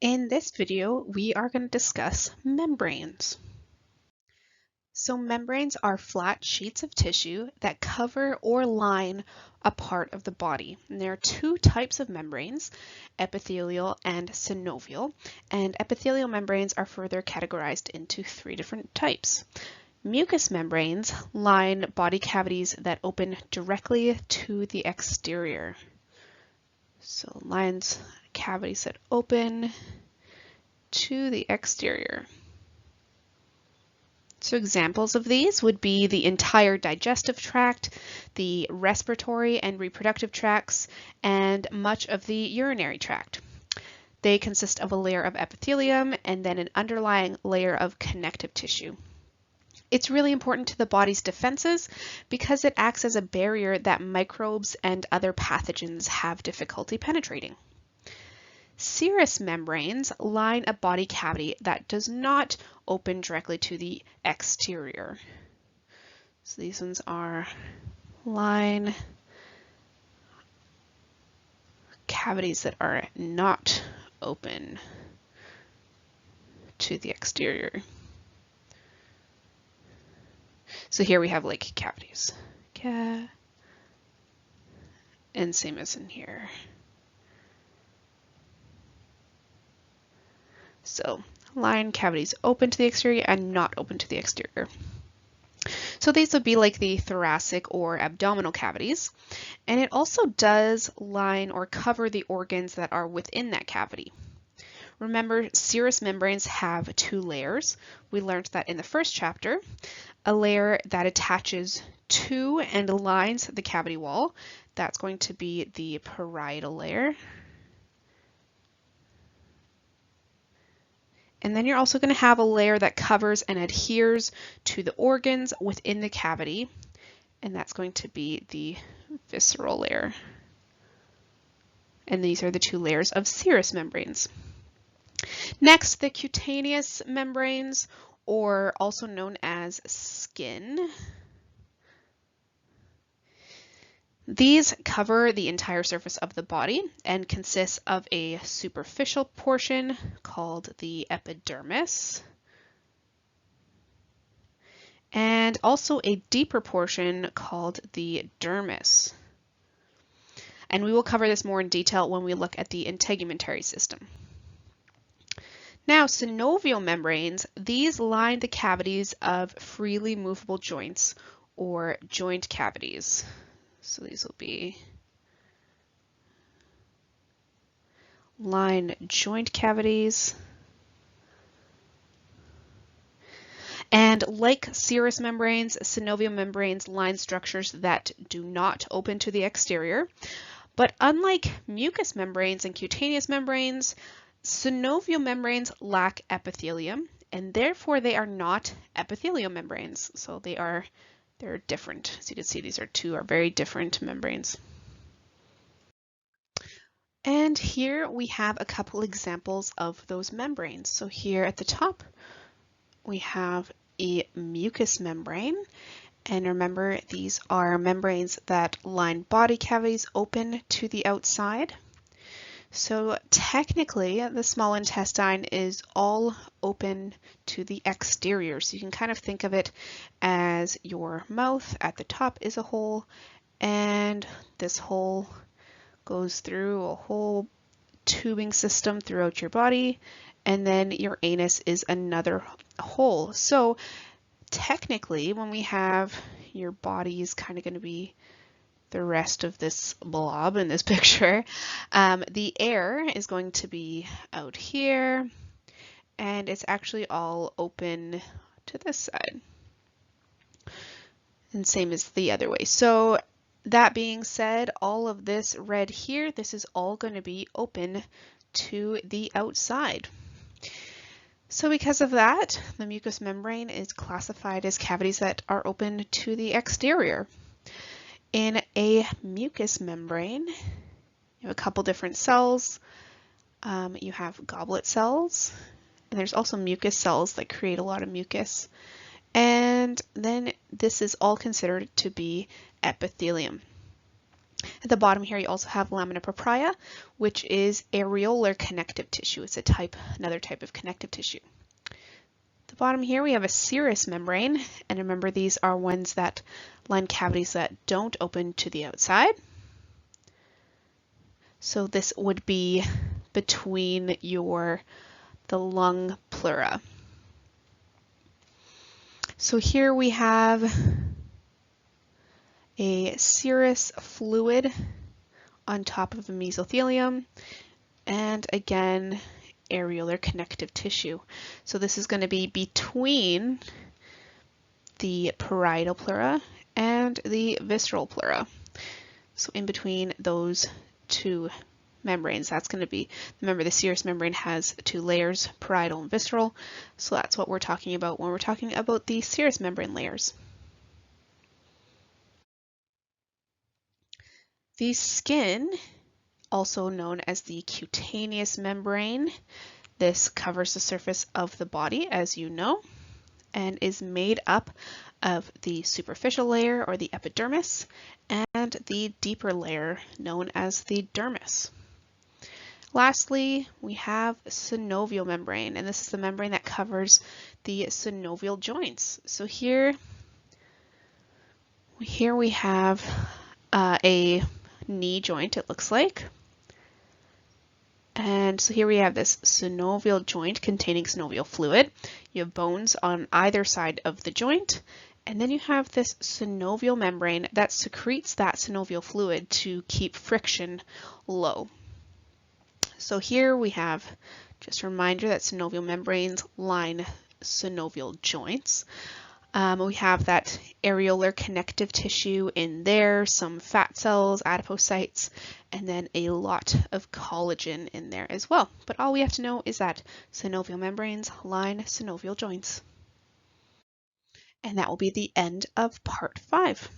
In this video, we are going to discuss membranes. So membranes are flat sheets of tissue that cover or line a part of the body. And there are two types of membranes, epithelial and synovial. And epithelial membranes are further categorized into three different types. Mucous membranes line body cavities that open directly to the exterior. So lines cavities that open to the exterior. So examples of these would be the entire digestive tract, the respiratory and reproductive tracts, and much of the urinary tract. They consist of a layer of epithelium and then an underlying layer of connective tissue. It's really important to the body's defenses because it acts as a barrier that microbes and other pathogens have difficulty penetrating. Serous membranes line a body cavity that does not open directly to the exterior. So these ones are line cavities that are not open to the exterior. So here we have like cavities. And same as in here. So line cavities open to the exterior and not open to the exterior. So these would be like the thoracic or abdominal cavities. And it also does line or cover the organs that are within that cavity. Remember, serous membranes have two layers. We learned that in the first chapter, a layer that attaches to and lines the cavity wall. That's going to be the parietal layer. And then you're also going to have a layer that covers and adheres to the organs within the cavity, and that's going to be the visceral layer. And these are the two layers of serous membranes. Next, the cutaneous membranes, or also known as skin. These cover the entire surface of the body and consist of a superficial portion called the epidermis, and also a deeper portion called the dermis. And we will cover this more in detail when we look at the integumentary system. Now, synovial membranes, these line the cavities of freely movable joints or joint cavities. So these will be line joint cavities. And like serous membranes, synovial membranes line structures that do not open to the exterior. But unlike mucous membranes and cutaneous membranes, synovial membranes lack epithelium, and therefore they are not epithelial membranes. So they're different. So you can see these are very different membranes. And here we have a couple examples of those membranes. So here at the top, we have a mucous membrane. And remember, these are membranes that line body cavities open to the outside. So technically, the small intestine is all open to the exterior. So you can kind of think of it as your mouth at the top is a hole, and this hole goes through a whole tubing system throughout your body, and then your anus is another hole. So technically, when we have your body is kind of going to be the rest of this blob in this picture, the air is going to be out here, and it's actually all open to this side. And same as the other way. So that being said, all of this red here, this is all going to be open to the outside. So because of that, the mucous membrane is classified as cavities that are open to the exterior. In a mucous membrane, you have a couple different cells. You have goblet cells, and there's also mucus cells that create a lot of mucus. And then this is all considered to be epithelium. At the bottom here, you also have lamina propria, which is areolar connective tissue. It's another type of connective tissue. At the bottom here, we have a serous membrane, and remember these are ones that line cavities that don't open to the outside. So this would be between the lung pleura. So here we have a serous fluid on top of the mesothelium, and again, areolar connective tissue. So this is going to be between the parietal pleura and the visceral pleura. So in between those two membranes, that's going to be, remember the serous membrane has two layers, parietal and visceral, so that's what we're talking about when we're talking about the serous membrane layers. The skin, also known as the cutaneous membrane, this covers the surface of the body, as you know, and is made up of the superficial layer, or the epidermis, and the deeper layer known as the dermis. Lastly, we have synovial membrane, and this is the membrane that covers the synovial joints. So here we have a knee joint, it looks like. And so here we have this synovial joint containing synovial fluid. You have bones on either side of the joint, and then you have this synovial membrane that secretes that synovial fluid to keep friction low. So here we have, just a reminder that synovial membranes line synovial joints. We have that areolar connective tissue in there, some fat cells, adipocytes, and then a lot of collagen in there as well. But all we have to know is that synovial membranes line synovial joints. And that will be the end of part 5.